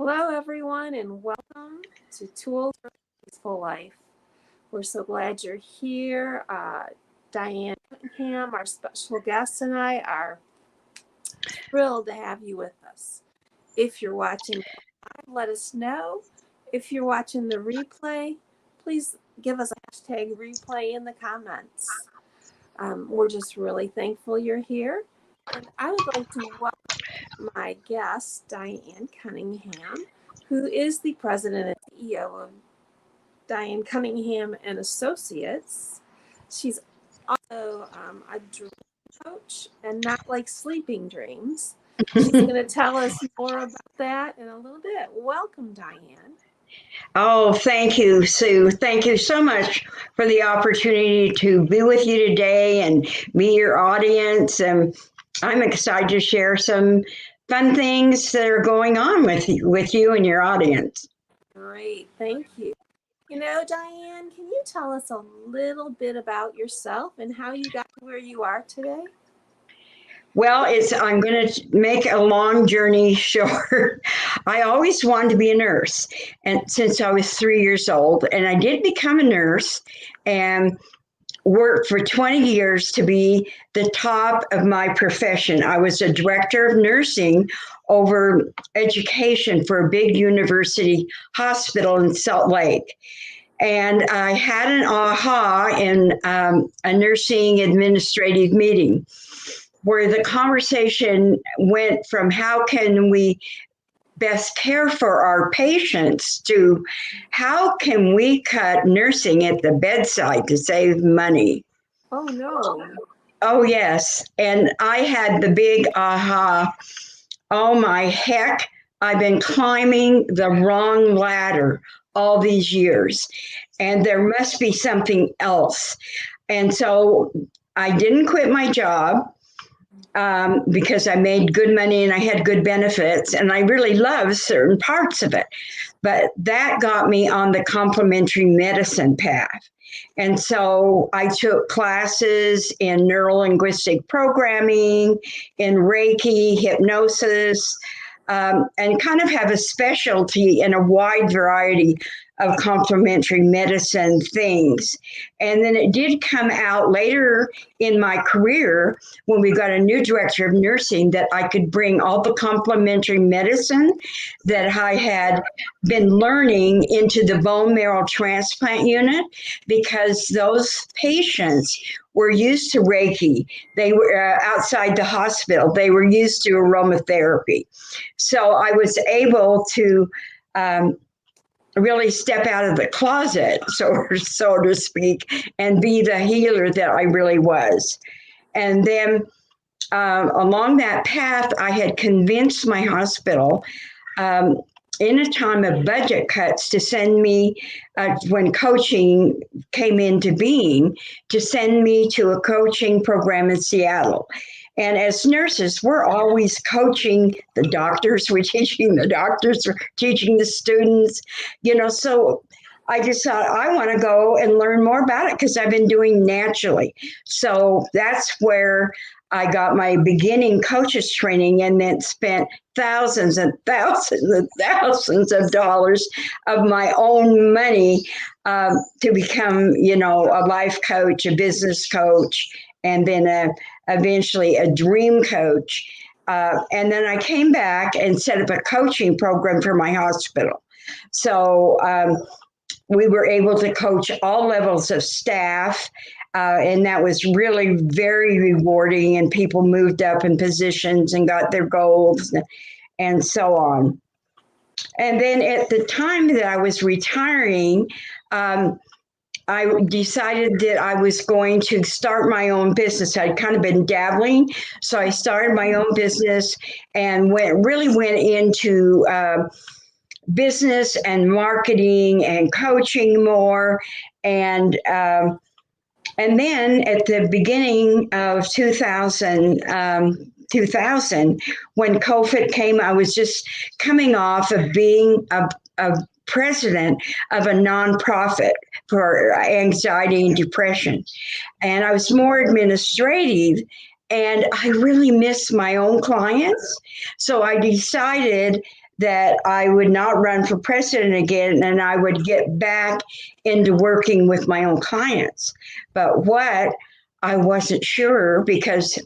Hello, everyone, and welcome to Tools for a Peaceful Life. We're so glad you're here. Diane Cunningham, our special guest, and I are thrilled to have you with us. If you're watching live, let us know. If you're watching the replay, please give us a hashtag replay in the comments. We're just really thankful you're here. And I would like to welcome my guest, Diane Cunningham, who is the president and CEO of Diane Cunningham and Associates. She's also a dream coach and not like sleeping dreams. She's going to tell us more about that in a little bit. Welcome, Diane. Oh, thank you, Sue. Thank you so much for the opportunity to be with you today and meet your audience. And I'm excited to share some fun things that are going on with you and your audience. Great, thank you. You know, Diane, can you tell us a little bit about yourself and how you got to where you are today? Well, I'm going to make a long journey short. I always wanted to be a nurse, and since I was 3 years old, and I did become a nurse and worked for 20 years to be the top of my profession. I was a director of nursing over education for a big university hospital in Salt Lake. And I had an aha in a nursing administrative meeting where the conversation went from how can we best care for our patients to how can we cut nursing at the bedside to save money. Oh, no. Oh, yes. And I had the big aha. Oh, my heck, I've been climbing the wrong ladder all these years, and there must be something else. And so I didn't quit my job. Because I made good money and I had good benefits, and I really loved certain parts of it. But that got me on the complementary medicine path. And so I took classes in neuro-linguistic programming, in Reiki, hypnosis, and kind of have a specialty in a wide variety of complementary medicine things. And then it did come out later in my career when we got a new director of nursing that I could bring all the complementary medicine that I had been learning into the bone marrow transplant unit, because those patients were used to Reiki. They were outside the hospital. They were used to aromatherapy. So I was able to really step out of the closet, so to speak, and be the healer that I really was. And then along that path, I had convinced my hospital in a time of budget cuts to send me, when coaching came into being, to send me to a coaching program in Seattle. And as nurses, we're always coaching the doctors, we're teaching the doctors, we're teaching the students, so I just thought I want to go and learn more about it because I've been doing naturally. So that's where I got my beginning coaches training, and then spent thousands and thousands and thousands of dollars of my own money to become, a life coach, a business coach, and then eventually a dream coach. And then I came back and set up a coaching program for my hospital. So we were able to coach all levels of staff. And that was really very rewarding, and people moved up in positions and got their goals and so on. And then at the time that I was retiring, I decided that I was going to start my own business. I'd kind of been dabbling, so I started my own business and went into business and marketing and coaching more. And then at the beginning of 2000, when COVID came, I was just coming off of being a president of a nonprofit for anxiety and depression. And I was more administrative. and I really miss my own clients. So I decided that I would not run for president again, and I would get back into working with my own clients. But what I wasn't sure, because,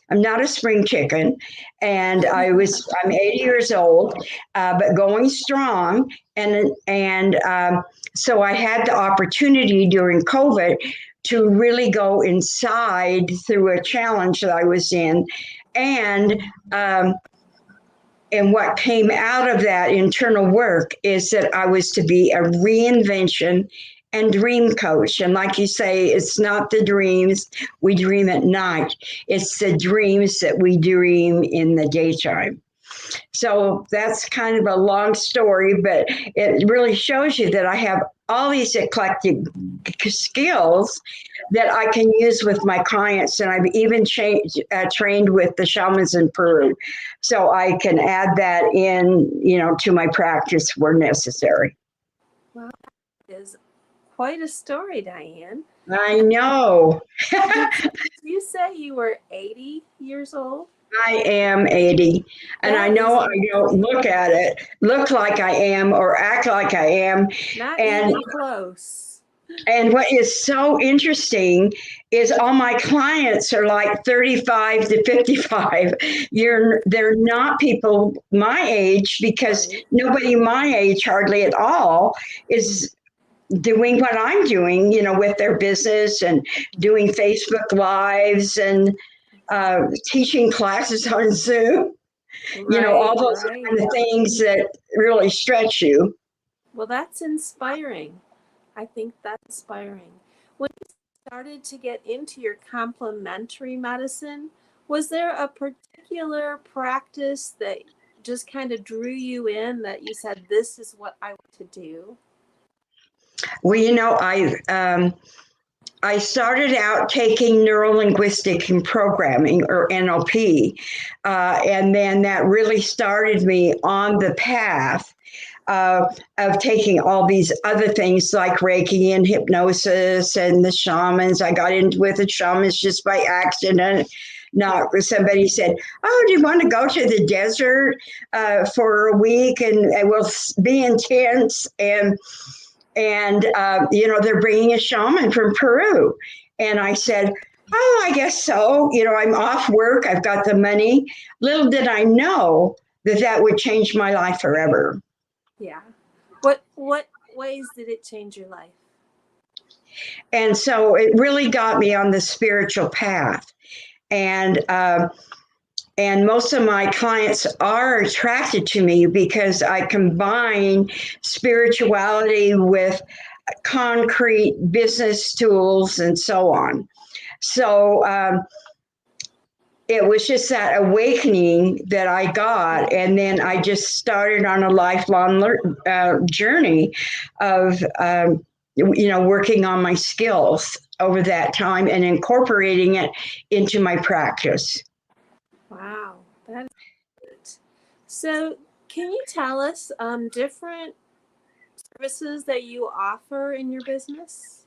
I'm not a spring chicken, and I'm 80 years old, but going strong. And so I had the opportunity during COVID to really go inside through a challenge that I was in. And what came out of that internal work is that I was to be a reinvention and dream coach. And like you say, it's not the dreams we dream at night, it's the dreams that we dream in the daytime. So that's kind of a long story, but it really shows you that I have all these eclectic skills that I can use with my clients. And I've even trained with the shamans in Peru. So I can add that in, to my practice where necessary. Wow, that is quite a story, Diane. I know. Did you say you were 80 years old? I am 80, and I know I don't look like I am or act like I am. Not even close. And what is so interesting is all my clients are like 35 to 55. They're not people my age, because nobody my age hardly at all is doing what I'm doing, with their business and doing Facebook Lives and teaching classes on Zoom, all those kind of things that really stretch you. Well, that's inspiring. I think that's inspiring. When you started to get into your complementary medicine, was there a particular practice that just kind of drew you in, that you said, this is what I want to do? Well, I started out taking neuro-linguistic and programming, or NLP, and then that really started me on the path of taking all these other things like Reiki and hypnosis and the shamans. I got into with the shamans just by accident. Not somebody said, "Oh, do you want to go to the desert for a week and we'll be intense?" And they're bringing a shaman from Peru. And I said, "Oh, I guess so. I'm off work. I've got the money." Little did I know that would change my life forever. Yeah. What ways did it change your life? And so it really got me on the spiritual path. And most of my clients are attracted to me because I combine spirituality with concrete business tools and so on. So it was just that awakening that I got. And then I just started on a lifelong journey of, working on my skills over that time and incorporating it into my practice. Wow, that is great. So can you tell us different services that you offer in your business?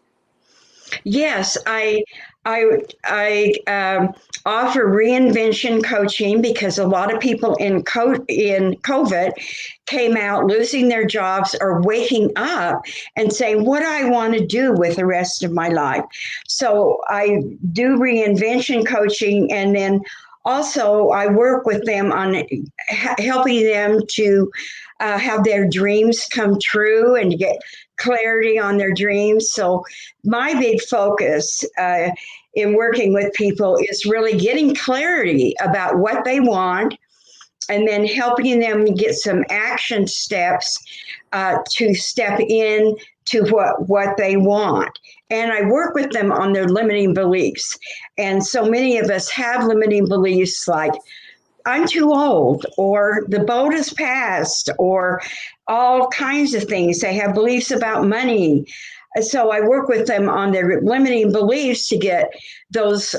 Yes, I offer reinvention coaching because a lot of people in COVID came out losing their jobs or waking up and saying, "What do I want to do with the rest of my life?" So I do reinvention coaching, and then also I work with them on helping them to have their dreams come true and to get clarity on their dreams. So my big focus in working with people is really getting clarity about what they want, and then helping them get some action steps to step in to what they want. And I work with them on their limiting beliefs. And so many of us have limiting beliefs like, "I'm too old," or "the boat has passed," or all kinds of things. They have beliefs about money. So I work with them on their limiting beliefs to get those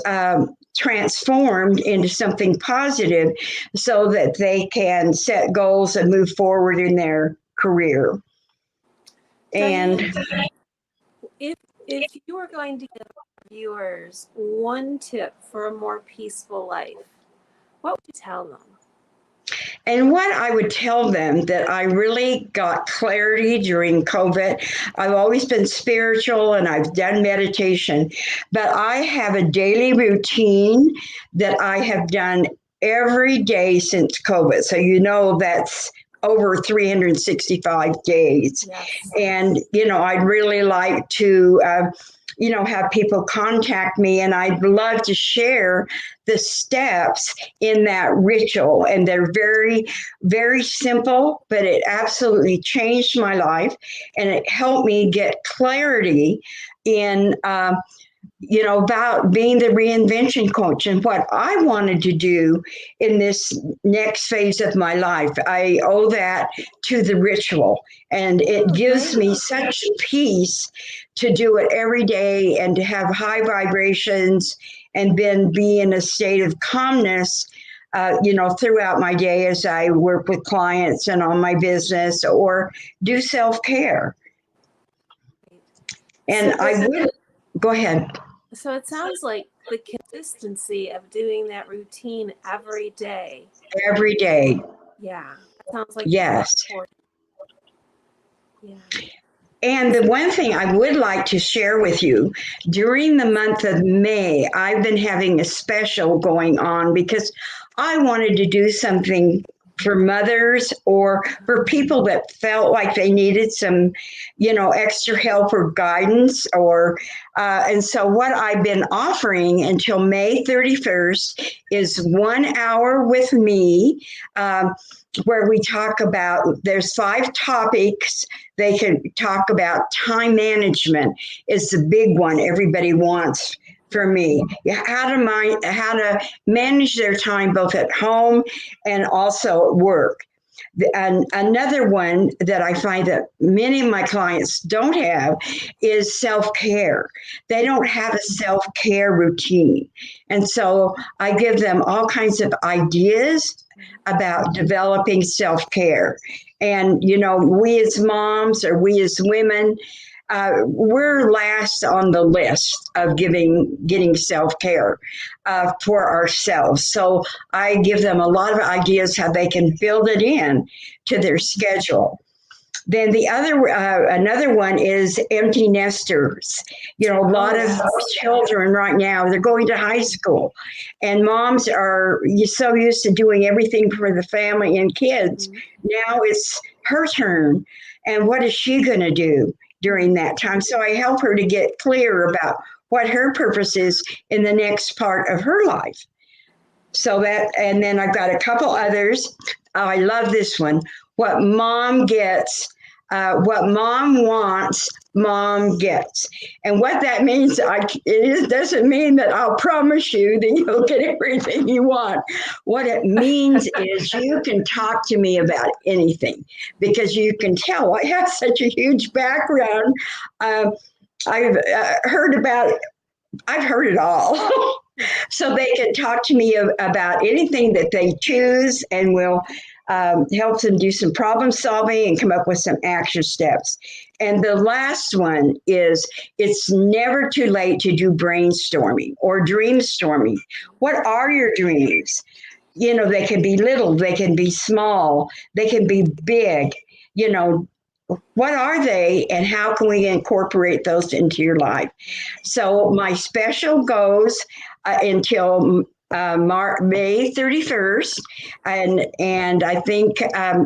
transformed into something positive so that they can set goals and move forward in their career. Diane, and if you were going to give viewers one tip for a more peaceful life, what would you tell them? And what I would tell them that I really got clarity during COVID. I've always been spiritual and I've done meditation, but I have a daily routine that I have done every day since COVID. So, that's over 365 days. Yes. And, I'd really like to, have people contact me, and I'd love to share the steps in that ritual. And they're very, very simple, but it absolutely changed my life, and it helped me get clarity in, about being the reinvention coach and what I wanted to do in this next phase of my life. I owe that to the ritual, and it gives me such peace to do it every day and to have high vibrations and then be in a state of calmness, throughout my day as I work with clients and on my business or do self-care. And I would, go ahead. So it sounds like the consistency of doing that routine every day. Every day. Yeah. That sounds like Yes. Yeah. And the one thing I would like to share with you, during the month of May, I've been having a special going on because I wanted to do something for mothers or for people that felt like they needed some, extra help or guidance. And so what I've been offering until May 31st is 1 hour with me, where we talk about, there's 5 topics. They can talk about time management is the big one everybody wants for me. How to manage their time both at home and also at work. And another one that I find that many of my clients don't have is self-care. They don't have a self-care routine. And so I give them all kinds of ideas about developing self-care. And, we as moms or we as women, we're last on the list of getting self-care for ourselves. So I give them a lot of ideas how they can build it in to their schedule. Then another one is empty nesters. A lot of children right now, they're going to high school, and moms are so used to doing everything for the family and kids. Now it's her turn, and what is she going to do during that time? So I help her to get clear about what her purpose is in the next part of her life. And then I've got a couple others. I love this one. What mom gets, what mom wants, mom gets. And what that means, it doesn't mean that I'll promise you that you'll get everything you want. What it means is you can talk to me about anything, because you can tell I have such a huge background. I've heard it all. So they can talk to me about anything that they choose, and will help them do some problem solving and come up with some action steps. And the last one is, it's never too late to do brainstorming or dream storming. What are your dreams? They can be little, they can be small, they can be big. What are they, and how can we incorporate those into your life? So my special goes until May 31st, and I think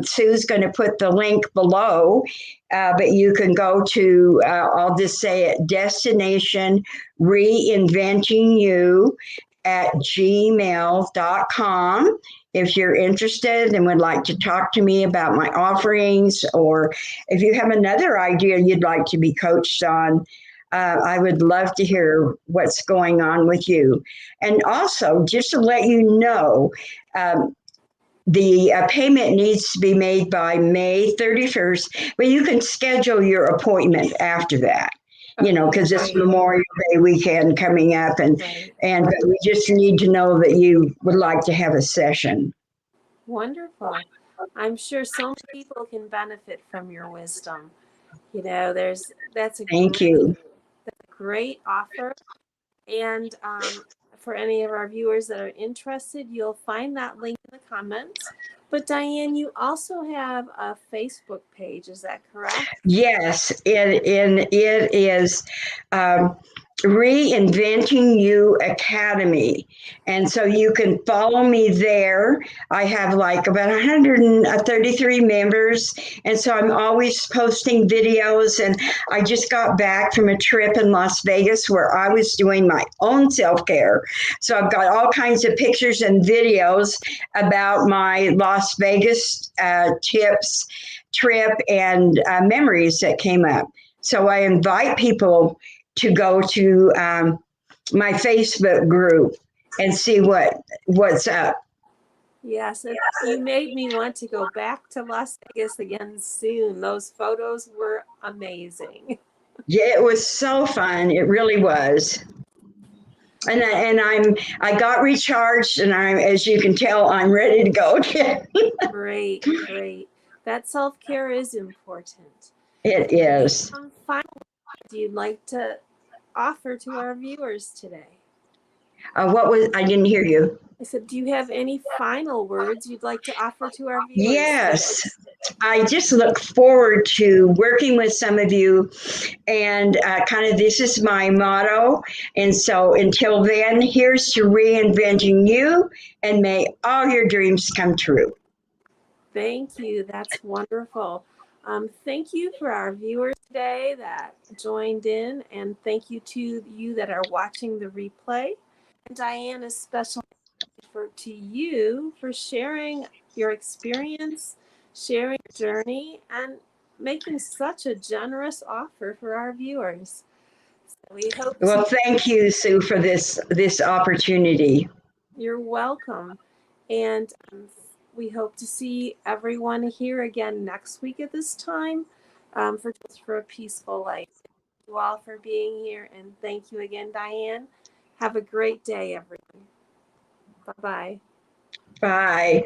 Sue's going to put the link below, but you can go to, I'll just say it, destination reinventing you at gmail.com. If you're interested and would like to talk to me about my offerings, or if you have another idea you'd like to be coached on, I would love to hear what's going on with you. And also, just to let you know, the payment needs to be made by May 31st, but you can schedule your appointment after that. Because it's Memorial Day weekend coming up, and we just need to know that you would like to have a session. Wonderful. I'm sure so many people can benefit from your wisdom. That's a Thank you. That's a great offer. And for any of our viewers that are interested, you'll find that link in the comments. But Diane, you also have a Facebook page, is that correct? Yes, it is um, Reinventing You Academy. And so you can follow me there. I have like about 133 members. And so I'm always posting videos. And I just got back from a trip in Las Vegas where I was doing my own self care. So I've got all kinds of pictures and videos about my Las Vegas tips trip and memories that came up. So I invite people to go to my Facebook group and see what's up. Yes, you made me want to go back to Las Vegas again soon. Those photos were amazing. Yeah, it was so fun. It really was. I got recharged, and as you can tell, I'm ready to go again. Great, great. That self-care is important. It is. Final words you'd like to offer to our viewers today? What was? I didn't hear you. I said, do you have any final words you'd like to offer to our viewers? Yes. I just look forward to working with some of you, and kind of this is my motto. And so until then, here's to reinventing you, and may all your dreams come true. Thank you. That's wonderful. Thank you for our viewers today that joined in, and thank you to you that are watching the replay. And Diane, a special to you for sharing your experience, sharing your journey, and making such a generous offer for our viewers. So we hope Well, thank you, Sue, for this opportunity. You're welcome. And we hope to see everyone here again next week at this time for a peaceful life. Thank you all for being here, and thank you again, Diane. Have a great day, everyone. Bye-bye. Bye.